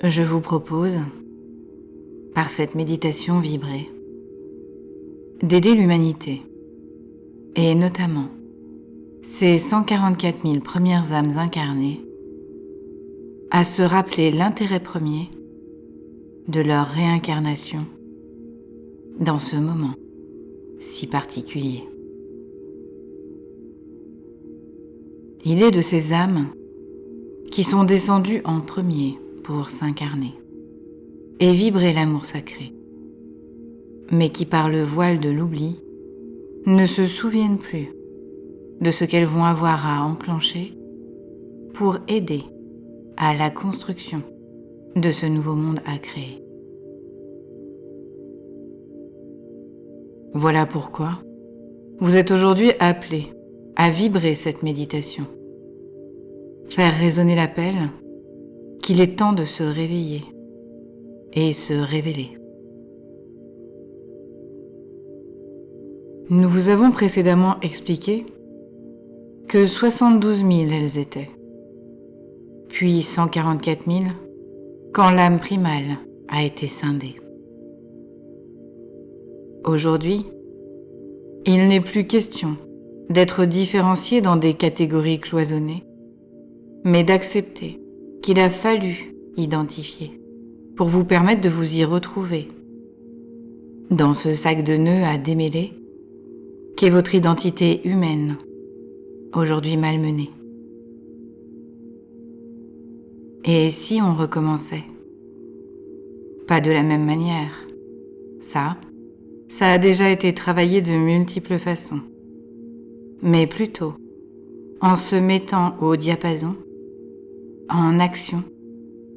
je vous propose, par cette méditation vibrée, d'aider l'humanité, et notamment ces 144 000 premières âmes incarnées, à se rappeler l'intérêt premier de leur réincarnation dans ce moment si particulier. Il est de ces âmes qui sont descendues en premier pour s'incarner et vibrer l'amour sacré, mais qui par le voile de l'oubli ne se souviennent plus de ce qu'elles vont avoir à enclencher pour aider à la construction de ce nouveau monde à créer. Voilà pourquoi vous êtes aujourd'hui appelés à vibrer cette méditation, faire résonner l'appel qu'il est temps de se réveiller et se révéler. Nous vous avons précédemment expliqué que 72 000 elles étaient, puis 144 000 quand l'âme primale a été scindée. Aujourd'hui, il n'est plus question d'être différencié dans des catégories cloisonnées, mais d'accepter qu'il a fallu identifier pour vous permettre de vous y retrouver dans ce sac de nœuds à démêler qu'est votre identité humaine, aujourd'hui malmenée. Et si on recommençait? Pas de la même manière. Ça a déjà été travaillé de multiples façons, mais plutôt en se mettant au diapason, en action,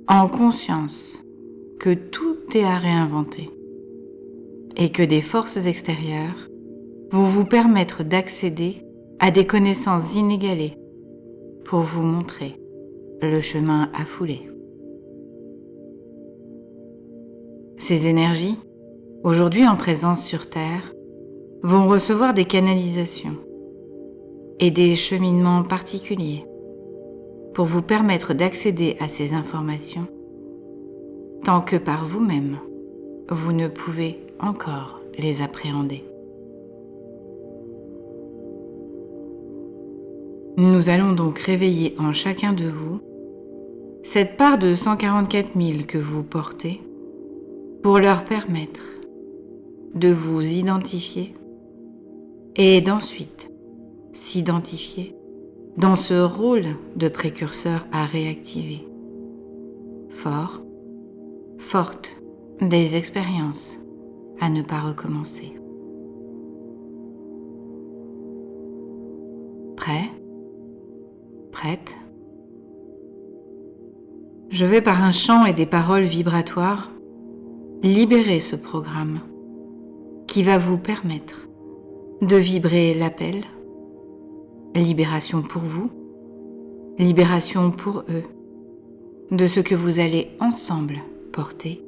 en conscience que tout est à réinventer et que des forces extérieures vont vous permettre d'accéder à des connaissances inégalées pour vous montrer le chemin à fouler. Ces énergies, aujourd'hui en présence sur Terre, vont recevoir des canalisations et des cheminements particuliers pour vous permettre d'accéder à ces informations tant que par vous-même, vous ne pouvez encore les appréhender. Nous allons donc réveiller en chacun de vous cette part de 144 000 que vous portez pour leur permettre de vous identifier et d'ensuite s'identifier dans ce rôle de précurseur à réactiver. Fort, forte des expériences à ne pas recommencer. Prêt? Prête? Je vais par un chant et des paroles vibratoires libérer ce programme qui va vous permettre de vibrer l'appel, libération pour vous, libération pour eux, de ce que vous allez ensemble porter,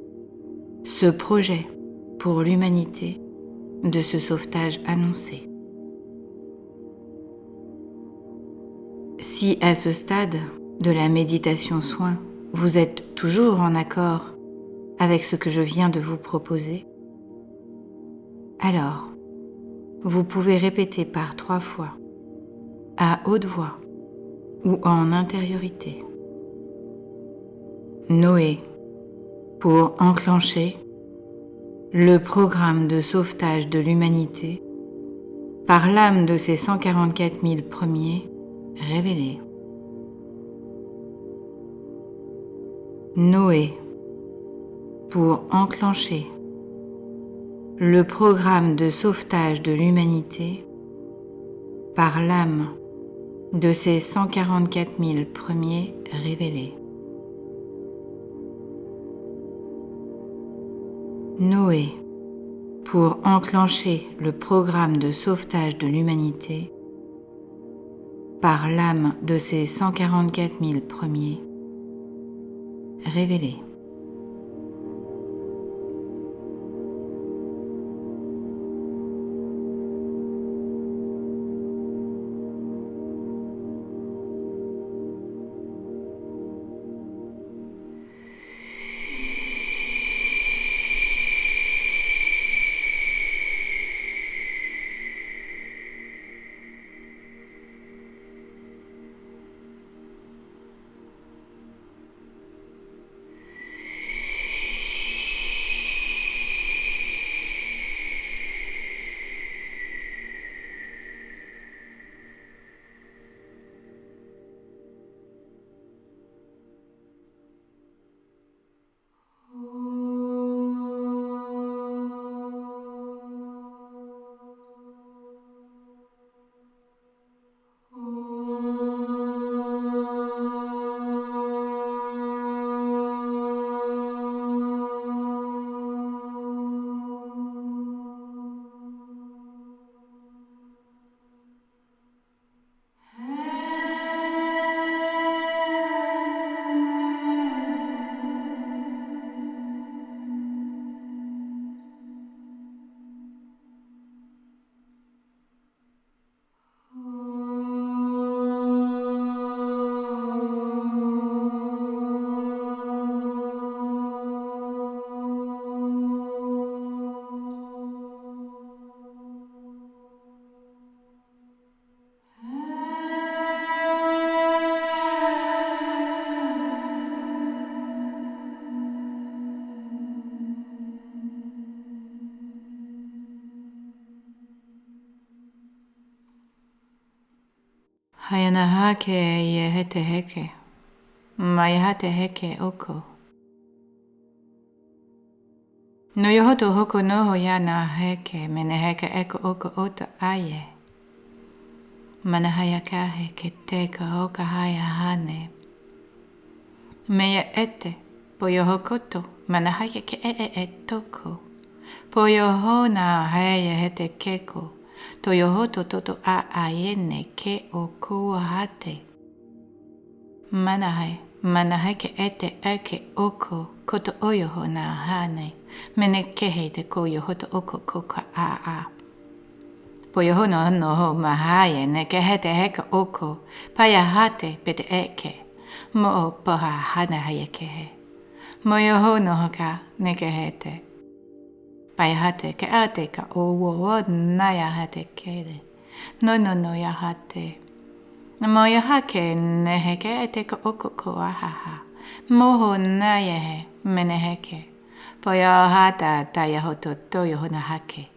ce projet pour l'humanité de ce sauvetage annoncé. Si à ce stade de la méditation soin, vous êtes toujours en accord avec ce que je viens de vous proposer, alors vous pouvez répéter par 3 fois, à haute voix ou en intériorité. Noé, pour enclencher le programme de sauvetage de l'humanité par l'âme de ces 144 000 premiers révélés. Noé, pour enclencher le programme de sauvetage de l'humanité par l'âme de ces 144 000 premiers révélés. Noé, pour enclencher le programme de sauvetage de l'humanité par l'âme de ces 144 000 premiers révélés. Hayanahake yehete heke. Mayahate heke oko. No yohoto hoko noho yana heke meneheke eko oko ota aye. Manahayaka heke teka hoka haya hane. Meya ete poyohokoto manahayake toko. Poyohona haya hete keko. Toyohoto toto a ayene ke oko hate. Manahake ete eke oko koto oyoho na hane. Menekehe te ko yohoto oko koka a. Poyoho no ho mahaye ne kehete heke oko. Payahate pete eke. Mo poha hana hayekehe. Moyoho no hoka ne kehete. Payahate ke ate ka owo nayahate kere. No yahate. Moyahake neheke ete ka oko ko ahaha. Moho nayehe meneheke. Poyahata tayahoto toyoho na hake.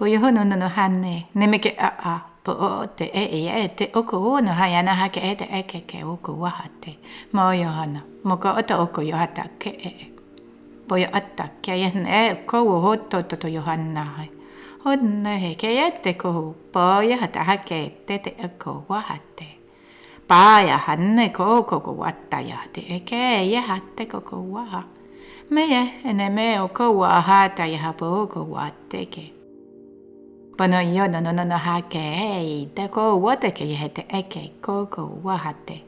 Poyoho no hane, nemeke a, po o te te oko o no hayana hake ete eke ke oko wahate. Moyohana, moko ota oko yohata ke Poyo ata ke yehne ko wo to yohanna hai. Hodne he ke ete ko poyo hata hake tete oko wahate. Paya hanne ko wata yahate eke yahate koko waha. Meye ene me oko wahata yahapo oko wateke. Pono yo no hake te ko wote ke yehete eke koko wahate.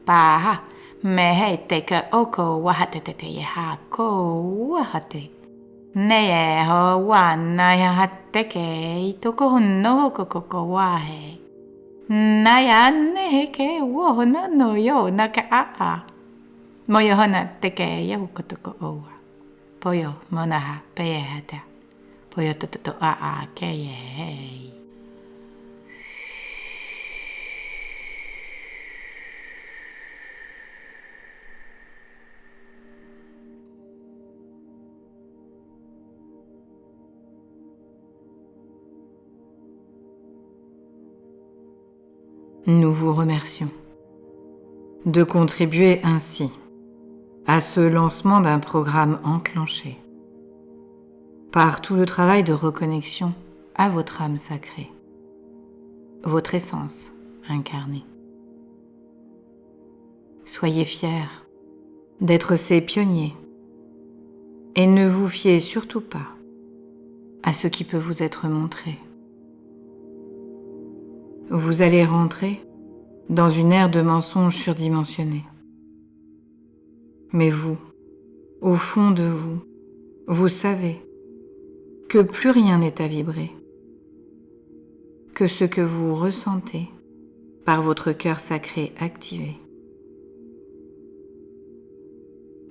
Paha mehe te ka oko wahate te yeha ko wahate. Neye ho wana yahate ke toko huno koko wahe. Naya nehe ke woho no yo naka a. Moyo hona te ke yahu kotoko owa. Poyo monaha peyehata. Poyo toto a keye. Nous vous remercions de contribuer ainsi à ce lancement d'un programme enclenché par tout le travail de reconnexion à votre âme sacrée, votre essence incarnée. Soyez fiers d'être ces pionniers et ne vous fiez surtout pas à ce qui peut vous être montré. Vous allez rentrer dans une ère de mensonges surdimensionnés. Mais vous, au fond de vous, vous savez que plus rien n'est à vibrer, que ce que vous ressentez par votre cœur sacré activé.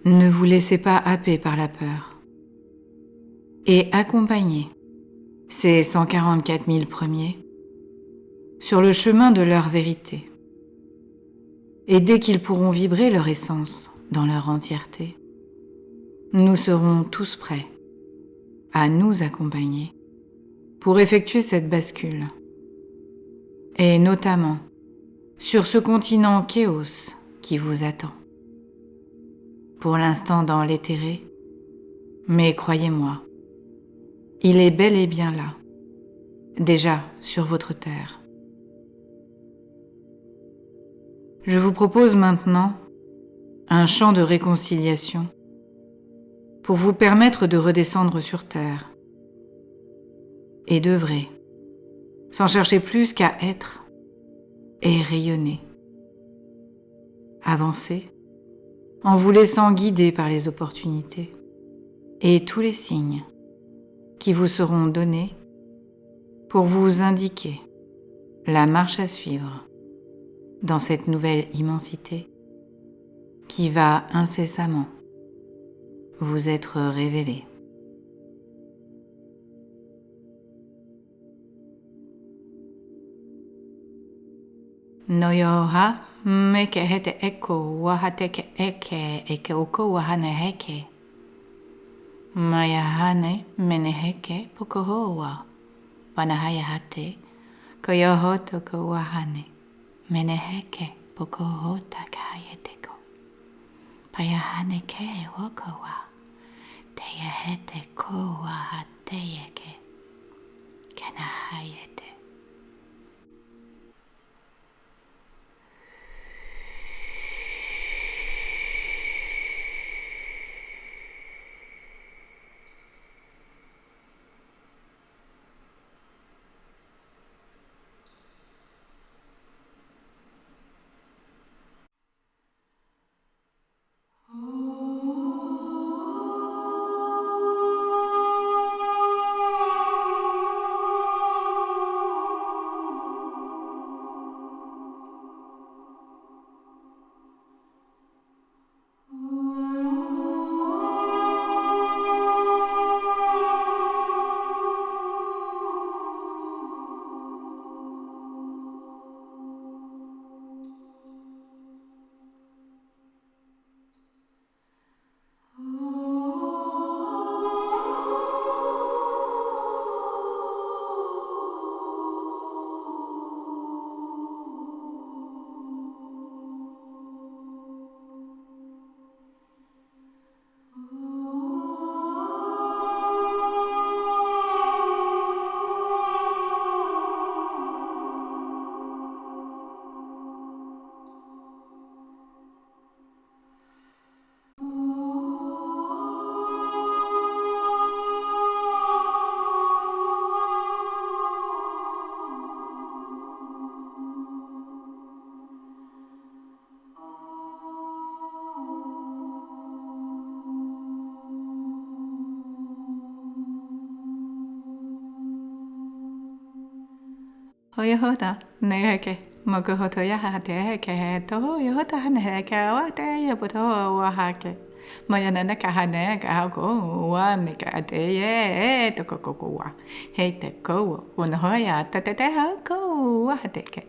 Ne vous laissez pas happer par la peur et accompagnez ces 144 000 premiers sur le chemin de leur vérité. Et dès qu'ils pourront vibrer leur essence dans leur entièreté, nous serons tous prêts à nous accompagner pour effectuer cette bascule. Et notamment sur ce continent Chaos qui vous attend. Pour l'instant dans l'éthéré, mais croyez-moi, il est bel et bien là, déjà sur votre terre. Je vous propose maintenant un chant de réconciliation pour vous permettre de redescendre sur terre et d'œuvrer, sans chercher plus qu'à être et rayonner. Avancez en vous laissant guider par les opportunités et tous les signes qui vous seront donnés pour vous indiquer la marche à suivre dans cette nouvelle immensité qui va incessamment vous être révélée. Noyoha meke hete eko wahateke eke oko wahane heke. Mayahane meneheke pokohoa. Wanahaya hate koyohoto ko wahane. Meneheke pokohota kayeteko. Payahane ke wokowa. Teyahete ko wahateyeke. Kanahayete. Hoyohoda neheke mokohoto yahate heke to yohota haneheke wate yabuto wahake. Mayana kahane kahako wanika ate ye to kokowa. Hate ko unoya tatete hako wahateke.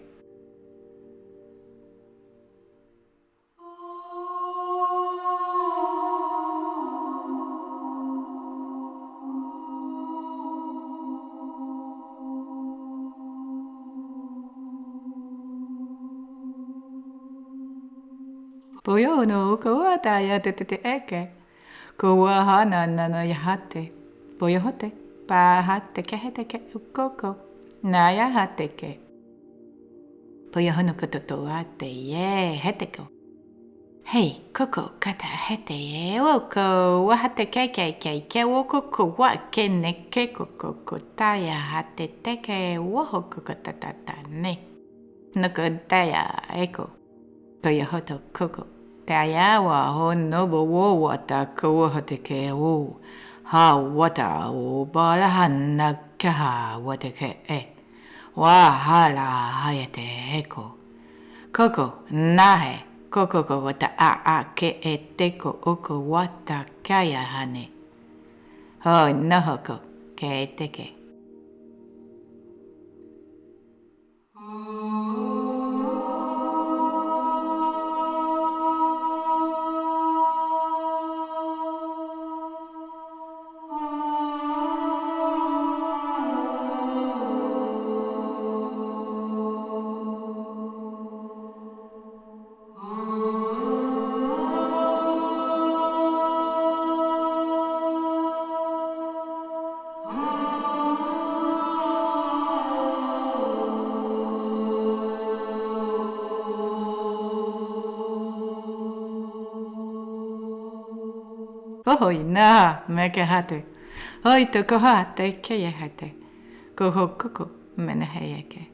Poyo no kowata ya tetete eke. Kowahana nana yahate. Poyohote. Pahate keheteke ukoko. Naya hateke. Poyohono kototoate ye heteko. Hey, koko kata hete ye woko wahate ke woko wa kene ke koko kotaya hate teke woho koko tatata ne. Noko daya eko. Koyohoto koko. Tayawa ho nobo wo wata ko hate ke wo. Ha wata o balahana kaha wata ke e. Wa hala hayate eko. Koko nahe. Koko wata a ke e teko oko wata kaya hane. Ho nohoko ke teke. Ohoi na meke hate. Hoi to kohate ke ye hate. Koho koko meneheyeke.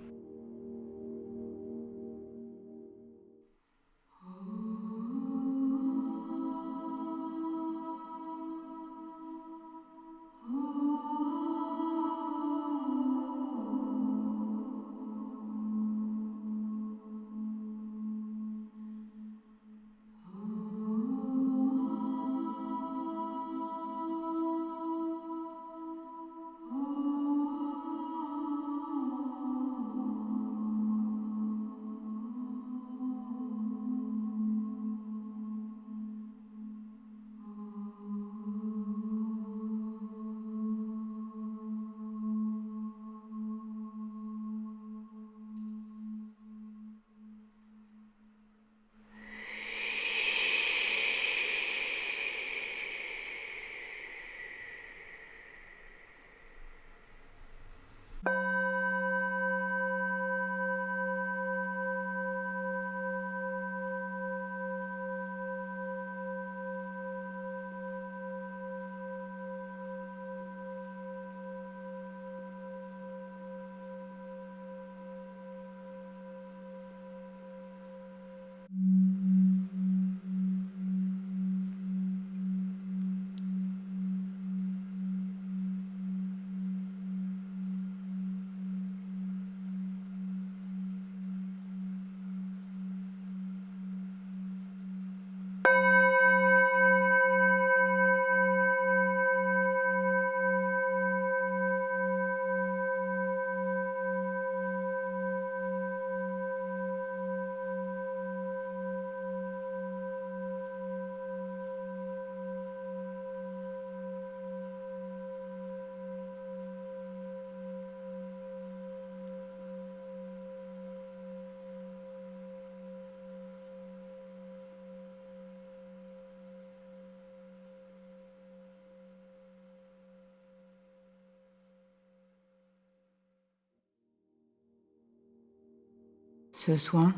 Ce soin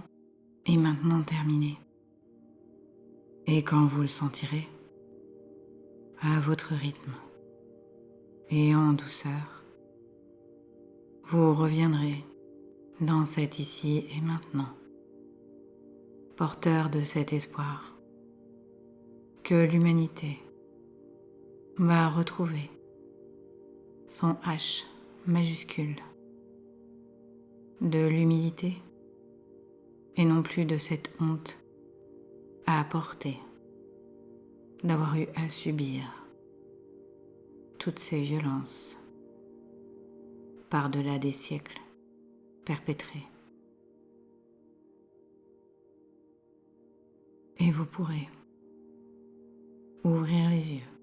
est maintenant terminé. Et quand vous le sentirez, à votre rythme et en douceur, vous reviendrez dans cet ici et maintenant, porteur de cet espoir que l'humanité va retrouver son H majuscule, de l'humilité et non plus de cette honte à porter d'avoir eu à subir toutes ces violences par-delà des siècles perpétrées. Et vous pourrez ouvrir les yeux